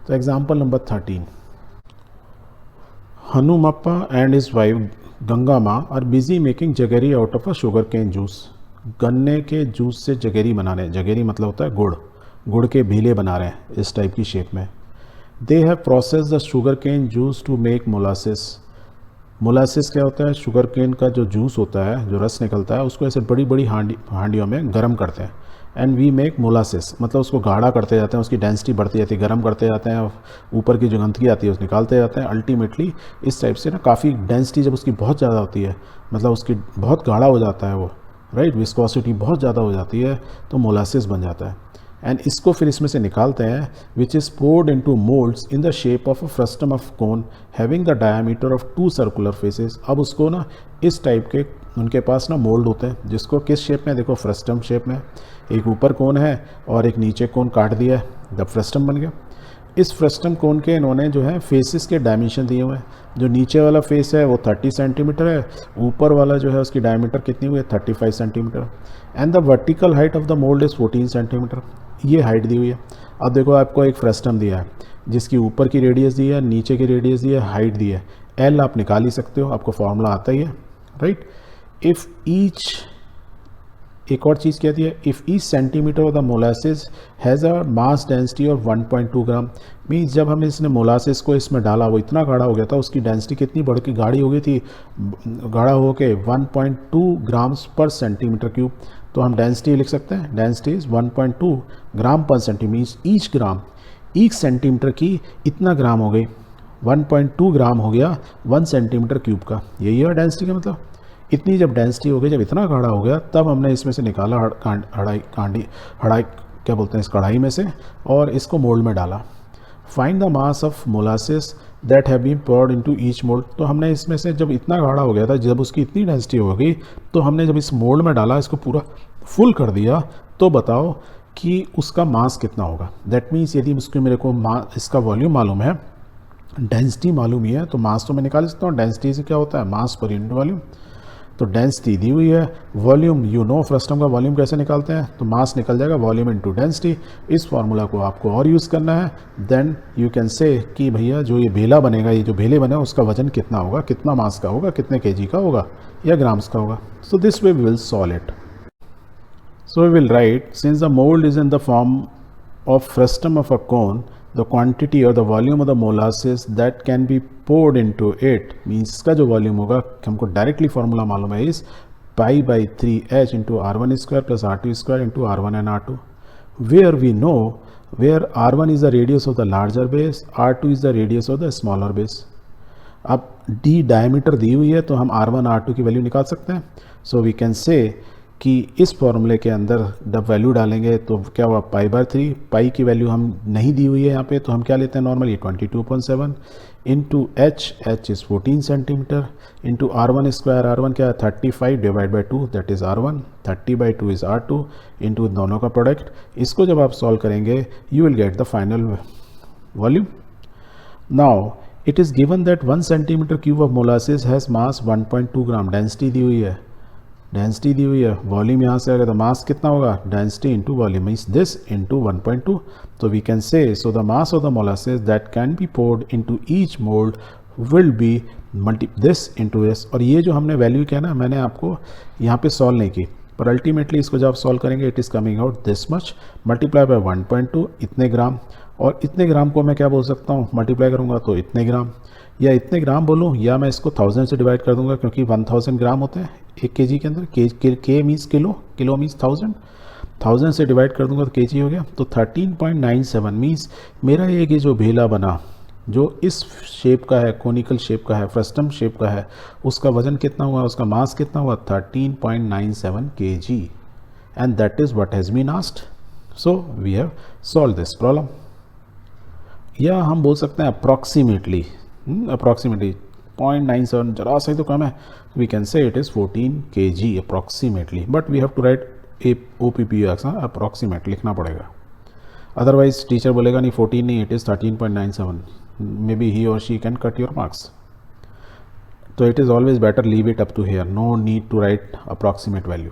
तो example number 13, Hanumappa and his wife Gangamma are busy making jaggery out of a sugar cane juice. गन्ने के juice से जगेरी बना रहे हैं। जगेरी मतलब होता है गुड़, गुड़ के भीले बना रहे हैं इस टाइप की शेप में। They have process the sugar cane juice to make molasses. Molasses क्या होता है? शुगर केन का जो जूस होता है, जो रस निकलता है, उसको ऐसे बड़ी बड़ी हांडियों में गर्म करते हैं। एंड वी मेक मोलासिस, मतलब उसको गाढ़ा करते जाते हैं, उसकी डेंसिटी बढ़ती जाती है, गर्म करते जाते हैं, ऊपर की जो गंदगी आती है उसे निकालते जाते हैं। अल्टीमेटली इस टाइप से ना काफ़ी डेंसिटी जब उसकी बहुत ज़्यादा होती है, मतलब उसकी बहुत गाढ़ा हो जाता है वो, राइट, विस्कोसिटी बहुत ज़्यादा हो जाती है, तो मोलासिस बन जाता है। एंड इसको फिर इसमें से निकालते हैं, which is poured into moulds in the shape of a frustum of cone having the diameter of 2 circular faces. अब उसको ना इस टाइप के उनके पास ना मोल्ड होते हैं, जिसको किस शेप में, देखो फ्रस्टम शेप में, एक ऊपर कोन है और एक नीचे कोन काट दिया है, द फ्रस्टम बन गया। इस फ्रस्टम कोन के इन्होंने जो है फेसेस के डायमेंशन दिए हुए हैं। जो नीचे वाला फेस है वो 30 सेंटीमीटर है, ऊपर वाला जो है उसकी डायमीटर कितनी हुई है, 35 centimetre. And the vertical height of the mould is 14 centimetre. ये हाइट दी हुई है। अब देखो आपको एक फ्रस्टम दिया है जिसकी ऊपर की रेडियस दी है, नीचे की रेडियस दी है, हाइट दी है। एल आप निकाल ही सकते हो, आपको फॉर्मूला आता ही है, राइट। इफ़ ईच, एक और चीज़ कहती है, if each centimetre of the molasses has a mass density of 1.2 gram. Means जब हमने इसने मोलासिस को इसमें डाला, वो इतना गाढ़ा हो गया था, उसकी डेंसिटी कितनी बढ़ के गाढ़ी हो गई थी, गाढ़ा हो के 1.2 ग्राम्स पर सेंटीमीटर क्यूब। तो हम डेंसिटी लिख सकते हैं, डेंसिटी इज़ 1.2 ग्राम पर सेंटीमीटर। ईच ग्राम, ईच सेंटीमीटर की इतना ग्राम हो गई, 1.2 ग्राम हो गया 1 सेंटीमीटर क्यूब का। यही है डेंसिटी का मतलब। इतनी जब डेंसिटी हो गई, जब इतना गाढ़ा हो गया, तब हमने इसमें से निकाला हड़ाई क्या बोलते हैं, इस कढ़ाई में से, और इसको मोल्ड में डाला। Find the mass of molasses that have been poured into each mould. तो हमने इसमें से जब इतना गाढ़ा हो गया था, जब उसकी इतनी डेंसिटी हो गई, तो हमने जब इस मोल्ड में डाला, इसको पूरा फुल कर दिया, तो बताओ कि उसका मास कितना होगा। दैट मीन्स यदि उसके मेरे को इसका वॉल्यूम मालूम है, डेंसिटी मालूम ही है, तो मास तो मैं निकाल सकता हूँ। डेंसिटी से क्या होता है, मास पर यूनिट वॉल्यूम। तो डेंसिटी दी हुई है, वॉल्यूम यू नो फ्रस्टम का वॉल्यूम कैसे निकालते हैं, तो मास निकल जाएगा वॉल्यूम इनटू डेंसिटी। इस फार्मूला को आपको और यूज़ करना है, देन यू कैन से कि भैया जो ये बेला बनेगा, ये जो बेले बने उसका वजन कितना होगा, कितना मास का होगा, कितने केजी का होगा या ग्राम्स का होगा। So this way we will solve it. So we will write, since the mould is in the form of frustum of a cone, the quantity or the volume of the molasses that can be poured into it, means इसका जो volume होगा, हमको directly formula मालूम है, इस pi by 3h into R1 square plus R2 square into R1 and R2, where we know where R1 is the radius of the larger base, R2 is the radius of the smaller base. अब d diameter दी हुई है, तो हम R1 R2 की value निकाल सकते हैं। सो वी कैन से कि इस फॉर्मूले के अंदर जब वैल्यू डालेंगे तो क्या हुआ, पाई बार 3, पाई की वैल्यू हम नहीं दी हुई है यहाँ पे, तो हम क्या लेते हैं normally 22.7 into h is 14 centimetre into R1 square, R1 क्या है 35 divide by 2 that is R1, 30/2 is R2 into दोनों का प्रोडक्ट। इसको जब आप सॉल्व करेंगे you will get the final volume. Now it is given that 1 centimetre cube of molasses has mass 1.2 gram. Density दी हुई है, डेंसिटी दी हुई है, वॉल्यूम यहाँ से आ गया, तो मास कितना होगा, density into volume means this into 1.2। तो we can say, so the mass of the molasses that can be poured into each mould will be this into this. और ये जो हमने वैल्यू किया ना, मैंने आपको यहाँ पे सॉल्व नहीं की, पर अल्टीमेटली इसको जब सॉल्व करेंगे it is coming out this much multiply by 1.2, इतने ग्राम। और इतने ग्राम को मैं क्या बोल सकता हूँ, मल्टीप्लाई करूँगा तो इतने ग्राम, या इतने ग्राम बोलूँ, या मैं इसको 1000 से डिवाइड कर दूंगा, क्योंकि 1000 ग्राम होते हैं 1 केजी के अंदर। के मीन्स किलो, किलो मीन्स 1000 से डिवाइड कर दूंगा तो केजी हो गया। तो 13.97 मीन्स मेरा ये जो भेला बना, जो इस शेप का है, कोनिकल शेप का है, फ्रस्टम शेप का है, उसका वजन कितना हुआ, उसका मास कितना हुआ, 13.97 kg, and that is what has been asked. So we have solve this problem. या हम बोल सकते हैं अप्रॉक्सीमेटली 0.97, जरा सा ही तो कम है, we can say it is 14 kg approximately, but we have to write OPPUX, approximate लिखना पड़ेगा, अदरवाइज टीचर बोलेगा नहीं 14 नहीं, it is 13.97, maybe he और she can cut your marks. तो it is always better leave it up to here, no need to write approximate value.